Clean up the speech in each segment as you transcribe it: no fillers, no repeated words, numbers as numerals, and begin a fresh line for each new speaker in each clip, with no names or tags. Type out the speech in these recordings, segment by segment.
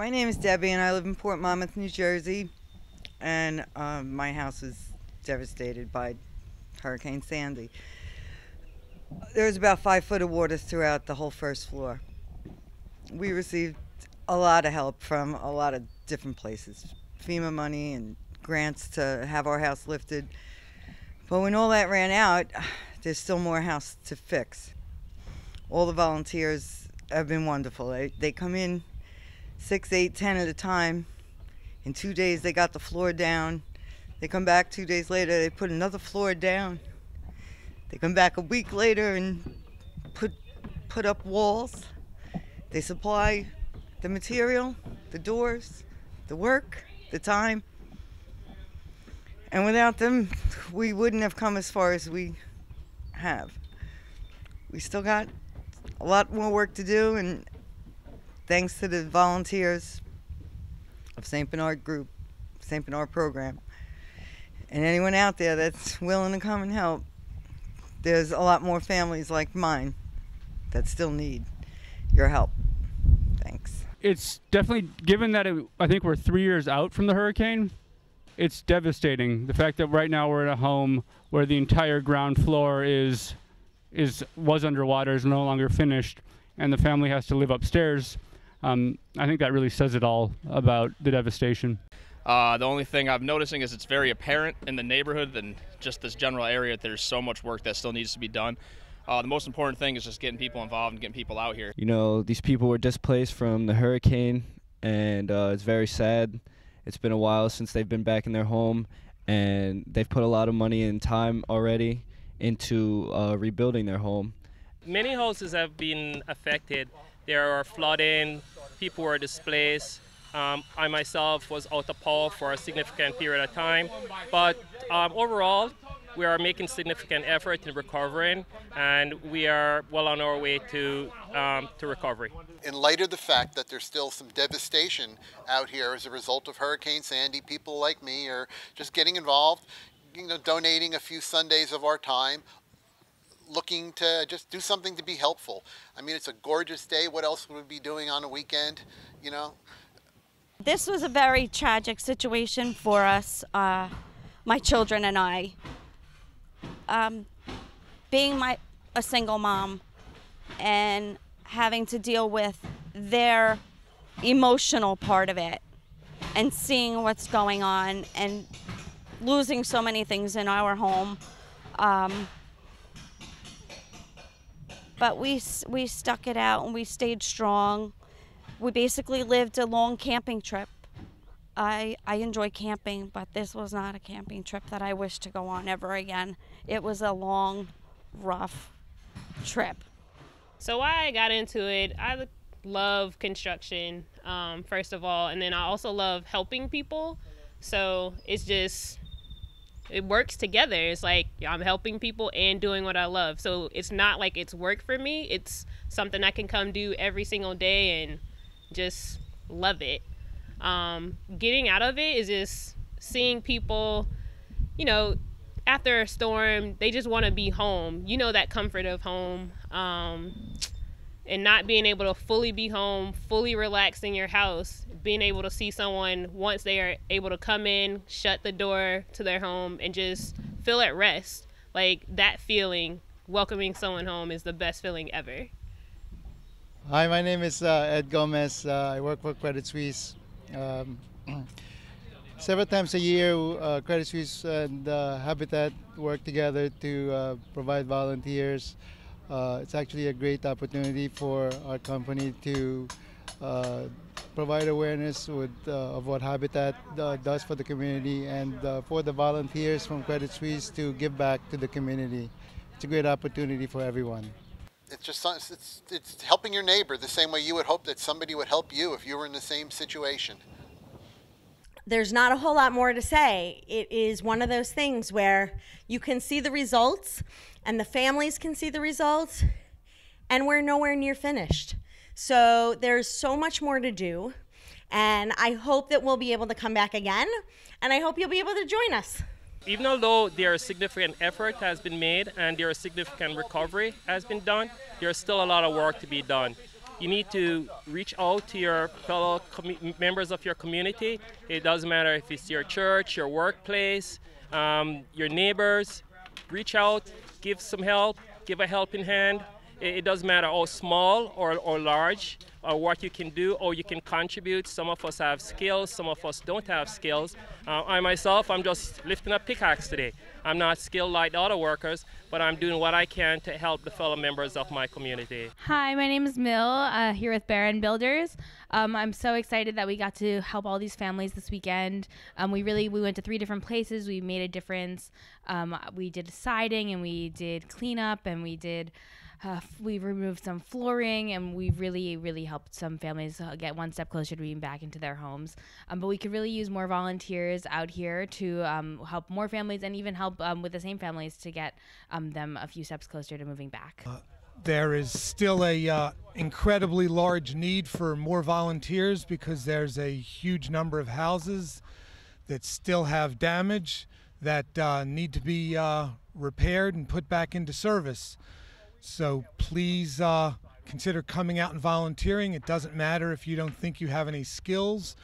My name is Debbie, and I live in Port Monmouth, New Jersey. And my house was devastated by Hurricane Sandy. There was about 5 foot of water throughout the whole first floor. We received a lot of help from a lot of different places, FEMA money and grants to have our house lifted. But when all that ran out, there's still more house to fix. All the volunteers have been wonderful. They come in 6, 8, 10 at a time. In 2 days, they got the floor down. They come back 2 days later, they put another floor down. They come back a week later and put up walls. They supply the material, the doors, the work, the time. And without them, we wouldn't have come as far as we have. We still got a lot more work to do, and thanks to the volunteers of St. Bernard Group, St. Bernard Program, and anyone out there that's willing to come and help, there's a lot more families like mine that still need your help. Thanks.
It's definitely, given that I think we're 3 years out from the hurricane, it's devastating. The fact that right now we're in a home where the entire ground floor was underwater, is no longer finished, and the family has to live upstairs. I think that really says it all about the devastation.
The only thing I'm noticing is it's very apparent in the neighborhood and just this general area that there's so much work that still needs to be done. The most important thing is just getting people involved and getting people out here.
You know, these people were displaced from the hurricane, and it's very sad. It's been a while since they've been back in their home, and they've put a lot of money and time already into rebuilding their home.
Many houses have been affected. There are flooding, people were displaced. I myself was out of power for a significant period of time, but overall, we are making significant effort in recovering, and we are well on our way to recovery.
In light of the fact that there's still some devastation out here as a result of Hurricane Sandy, people like me are just getting involved, donating a few Sundays of our time, looking to just do something to be helpful. I mean, it's a gorgeous day. What else would we be doing on a weekend,
This was a very tragic situation for us, my children and I. Being a single mom and having to deal with their emotional part of it and seeing what's going on and losing so many things in our home. But we stuck it out and we stayed strong. We basically lived a long camping trip. I enjoy camping, but this was not a camping trip that I wish to go on ever again. It was a long, rough trip.
So why I got into it, I love construction, first of all, and then I also love helping people. So it works together. It's like I'm helping people and doing what I love. So it's not like it's work for me. It's something I can come do every single day and just love it. Getting out of it is just seeing people, after a storm, they just want to be home. That comfort of home, and not being able to fully be home, fully relax in your house, being able to see someone once they are able to come in, shut the door to their home and just feel at rest. Like that feeling, welcoming someone home, is the best feeling ever.
Hi, my name is Ed Gomez. I work for Credit Suisse. Several times a year, Credit Suisse and Habitat work together to provide volunteers. It's actually a great opportunity for our company to provide awareness of what Habitat does for the community, and for the volunteers from Credit Suisse to give back to the community. It's a great opportunity for everyone.
It's helping your neighbor the same way you would hope that somebody would help you if you were in the same situation.
There's not a whole lot more to say. It is one of those things where you can see the results and the families can see the results, and we're nowhere near finished. So there's so much more to do, and I hope that we'll be able to come back again, and I hope you'll be able to join us.
Even although there is significant effort has been made and there is significant recovery has been done, there is still a lot of work to be done. you need to reach out to your fellow members of your community. It doesn't matter if it's your church, your workplace, your neighbors. Reach out, give some help, give a helping hand. It doesn't matter how small or large, or what you can do or you can contribute. Some of us have skills, some of us don't have skills. I myself, I'm just lifting a pickaxe today. I'm not skilled like the other workers, but I'm doing what I can to help the fellow members of my community.
Hi, my name is Mill, here with Barron Builders. I'm so excited that we got to help all these families this weekend. We went to 3 different places. We made a difference. We did siding and we did cleanup and we removed some flooring, and we really helped some families get one step closer to being back into their homes. But we could really use more volunteers out here to help more families, and even help with the same families to get them a few steps closer to moving back.
There is still a incredibly large need for more volunteers because there's a huge number of houses that still have damage that need to be repaired and put back into service. So please consider coming out and volunteering. It doesn't matter if you don't think you have any skills.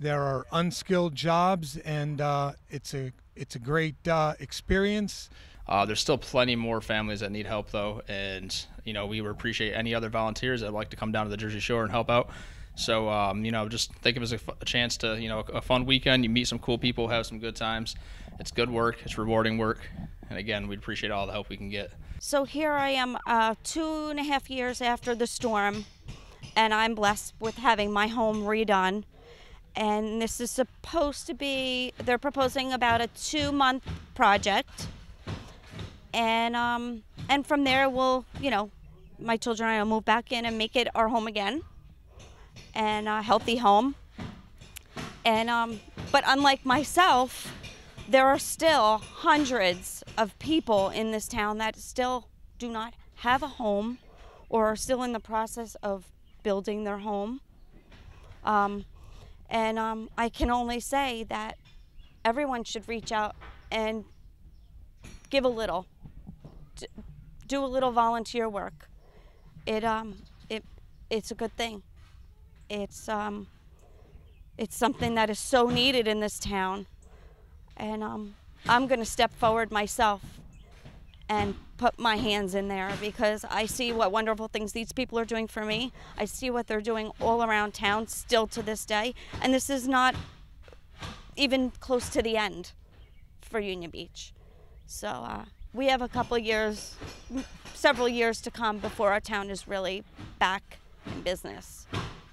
There are unskilled jobs, and it's a great experience.
There's still plenty more families that need help, though, and we would appreciate any other volunteers that would like to come down to the Jersey Shore and help out. So just think of it as a chance to a fun weekend. You meet some cool people, have some good times. It's good work. It's rewarding work, and again, we'd appreciate all the help we can get.
So here I am 2.5 years after the storm, and I'm blessed with having my home redone. And this is supposed to be, they're proposing about a 2-month project. And from there we'll, my children and I will move back in and make it our home again, and a healthy home. And but unlike myself, there are still hundreds of people in this town that still do not have a home or are still in the process of building their home. I can only say that everyone should reach out and give a little, do a little volunteer work. It's a good thing. It's something that is so needed in this town. And I'm going to step forward myself and put my hands in there, because I see what wonderful things these people are doing for me. I see what they're doing all around town still to this day. And this is not even close to the end for Union Beach. So we have a couple years, several years to come before our town is really back in business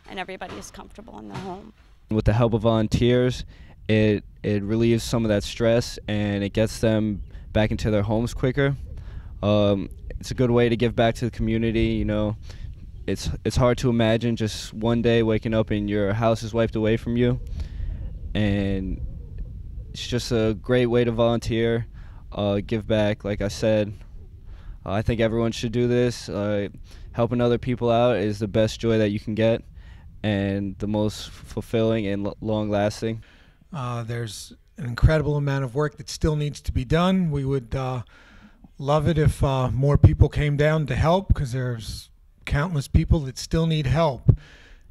and everybody is comfortable in their home.
With the help of volunteers, it relieves some of that stress and it gets them back into their homes quicker. It's a good way to give back to the community. It's hard to imagine just one day waking up and your house is wiped away from you, and it's just a great way to volunteer, give back. Like I said, I think everyone should do this. Helping other people out is the best joy that you can get, and the most fulfilling and long-lasting.
There's an incredible amount of work that still needs to be done. We would love it if more people came down to help, because there's countless people that still need help.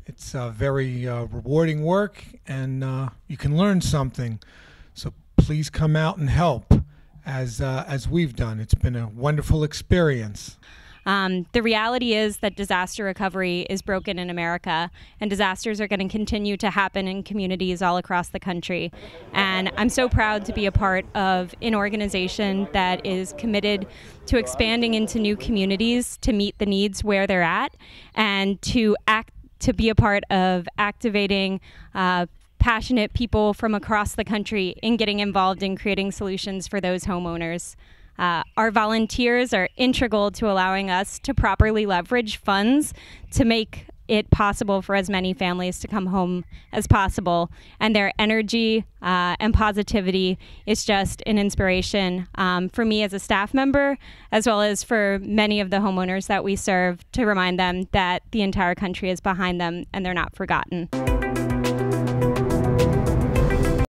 It's very rewarding work, and you can learn something. So please come out and help, as we've done. It's been a wonderful experience.
The reality is that disaster recovery is broken in America, and disasters are going to continue to happen in communities all across the country. And I'm so proud to be a part of an organization that is committed to expanding into new communities to meet the needs where they're at, and to be a part of activating passionate people from across the country in getting involved in creating solutions for those homeowners. Our volunteers are integral to allowing us to properly leverage funds to make it possible for as many families to come home as possible. And their energy and positivity is just an inspiration for me as a staff member, as well as for many of the homeowners that we serve, to remind them that the entire country is behind them and they're not forgotten.